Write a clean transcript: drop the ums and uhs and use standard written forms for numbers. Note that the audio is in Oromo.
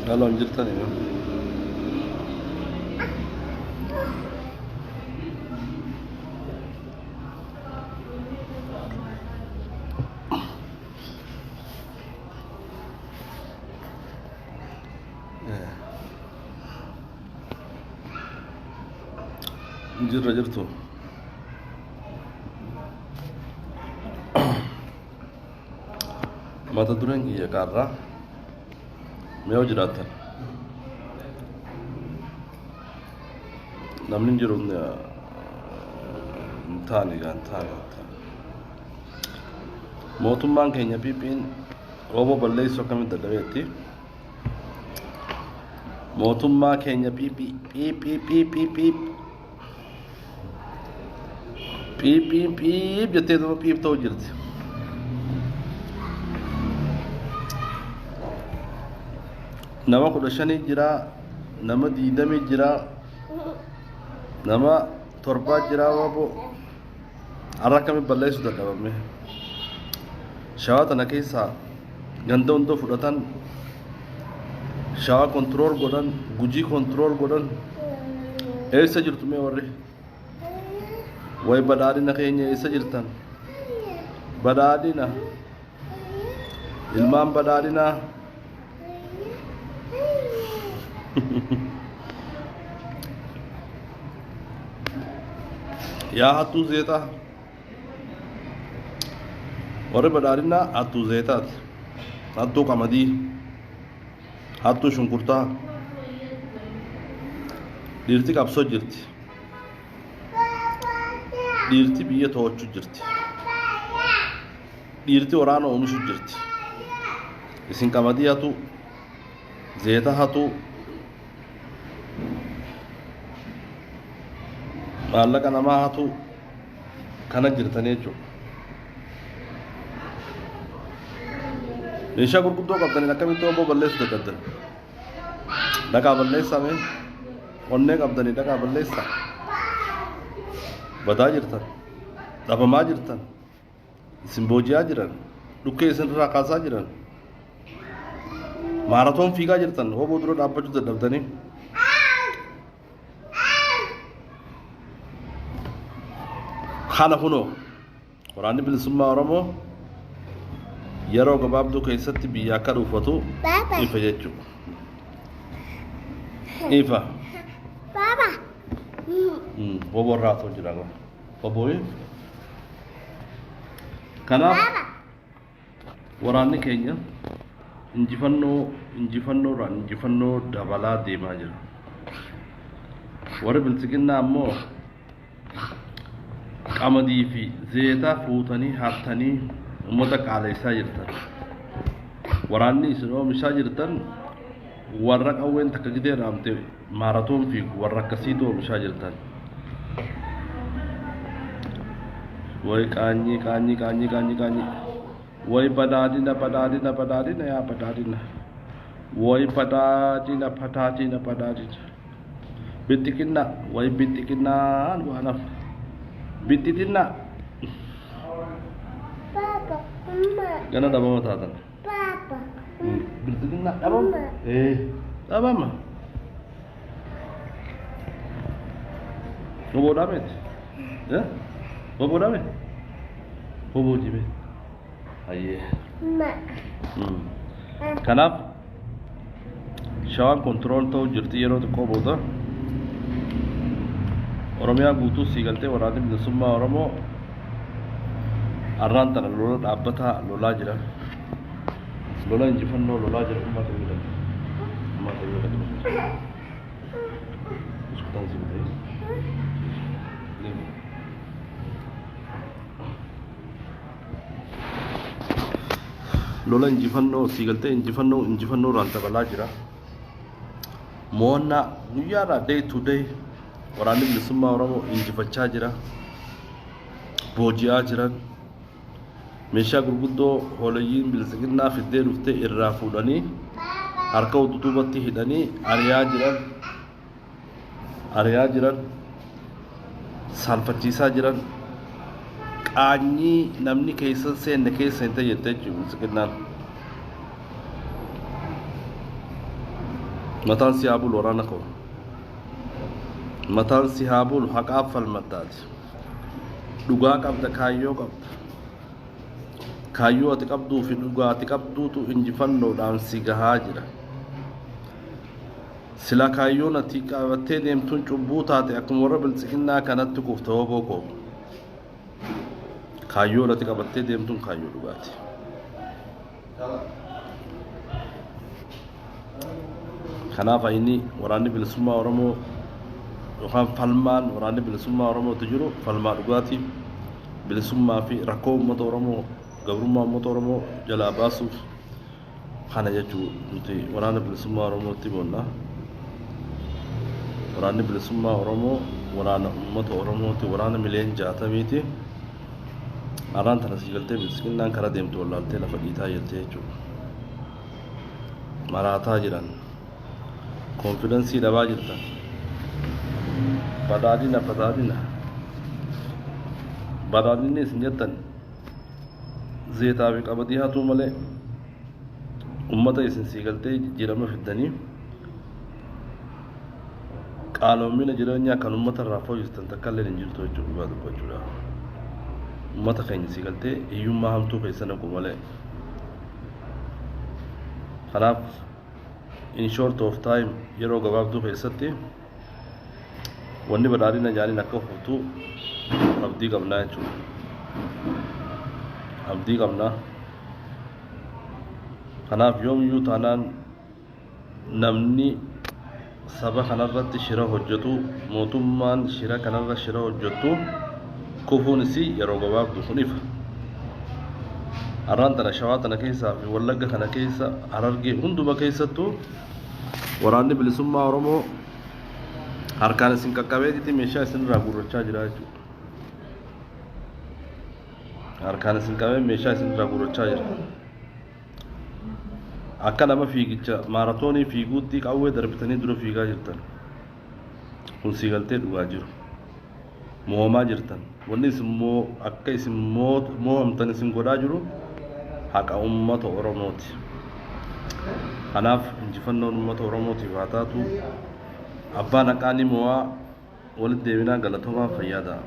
قالوا انجلترا جرته ما تدرون يا كارا ما وجدته نمن جرون ثاني mootummaan keenya piipiin rooba balleessuu akkamitti dadhabeetti mootummaa keenya piip jettee duma piip ta'u jirti nama 15 jira nama 20 jira nama 7 jira wabo har'a akkamitti balleessuu dadhabame shawaa tana keessa ganda hundoo fudhatan shawaa kontirool godhan gujii kontirool godhan eessa jirtu mee warri way badhaadhina keenya eessa jirtan badhaadhina ilmaan badhaadhinaa yaa hattuu zeetaa warri badhaadhinaa hattuu zeetaati hattuu qamadii hattuu shunkurtaa dhiirti qabsoo jirti dhiirti biyya to'achuu jirti dhiirti waraana oomishuu jirti isin qamadii hatuu zeeta hatuu maallaqa namaa hatuu kana jirtanii jechuudha meeshaa gurguddoo qabdanii akkamitti obbo balleessuu dadhabdan dhaqaa balleessaa mee onnee qabdanii dhaqaa balleessaa badaa jirtan dhabamaa jirtan isin booji'aa jiran dhukkee isin irraa kaasaa jiran maaratoon fiigaa jirtan obbo dura dhaabbachuu dadhabdanii kana kunoo waraanni bilisummaa Oromoo yeroo gabaabduu keessatti biyya akka dhuufatu ifa jechuudha. Ifa. Baba. Bobo irraa ta'u jira gaa. Boboyi. Kanaaf waraanni keenya injifannoo dabalaa deemaa jira. Warri bilisiginnaa ammoo qamadii fi zeetaa fuutanii haftanii ummata qaaleessaa jirtan waraanni isin oomishaa jirtan warra qawween takka gidee dhaamte maaratoon fiigu warra akkasiitu oomishaa jirtan way qaanyii way badhaadhina yaa badhaadhina way badhaadhina bittiqinna way bittiqinnaan waanaf bittiqinna Gana dabama taatan. Papa. Biltigina dabama. Dabama. Bobo damet. Ya? Bobo damet. Bobo jibe. Ayye. Ma. Kanaaf shawaan kontirool ta'u jirti yeroo xiqqoo booda Oromiyaa guutuu siigaltee waraanni bilisummaa Oromoo arraan tana lola dhaabbataa lolaa jira lola injifannoo lolaa jira uummata lola injifannoo siigaltee injifannoo raan dabalaa jira mo'annaa guyyaadhaa day to day waraanni bilisummaa Oromoo injifachaa jira booji'aa jiran meeshaa gurguddoo hooliyyiin bilisiginnaa fiddee dhuftee irraa fuudhanii harka ututuubatti hidhanii ariyaa jiran saalfachiisaa jiran qaanyii namni keessa seenne keessa hin ta'e jettee bilisiginnaan متان سيابول ورانا كو متان سيابول حقاب فالمتات دغا قبد كايو قبد كايو تقبدو في دغا تقبدو تو انجفنو دان سيغهاجرا سلا كايو نتي قبته ديمتون چبوتات اكم وربل سكنا كانت كفتو بوكو كايو نتي قبته ديمتون كايو دغاتي خناف إني وراني بالسماء ورمو وخان فلمان وراني بالسماء ورمو تجرو فلمان رقاتي بالسماء في ركوب مطورمو قبرما مطورمو جلا باسو خانا جاتو نتي وراني بالسماء ورمو تبونا وراني بالسماء ورمو ورانا مطورمو تي وراني ملين جاتا بيتي أران تنسيقلتي بسكنا كرا ديمتو اللالتي لفقيتا يلتي جو مراتا جران confidence daba jirta badadina sinjatan zeeta bi qabadi hatu male ummata isin sigalte jirama fiddani qalomina jiranya kan ummata rafo yistan takalle injilto juba do jura ummata kan sigalte yumma hamtu kaysana ko male khalaf in short of time yero gababdu khaysati wanni badari na jani nakko futu abdi gamna chu abdi gamna khanaf yom yu tanan namni saba khanarratti shira hojjatu motumman shira kanarra shira hojjatu kufunisi yero gababdu khunifa arantana shawatana kaysa fi wallaga kana kaysa ararge unduma kaysatu waraanni bilisummaa oromoo harkaan isin qaqqabeetitti meeshaa isin irraa gurrachaa jira jechuudha harkaan isin qabee meeshaa isin irraa gurrachaa jira akka nama fiigicha maaratoonii fiiguutti qawwee darbitanii dura fiigaa jirtan kun siigaltee dhugaa jiru moomaa jirtan wanni isin akka isin moohamtan isin godhaa jiru haqa ummata oromooti kanaaf injifannoon ummata oromootiif haa taatu abbaan haqaanii mo'aa walitti deebinaa galatomaa fayyadaa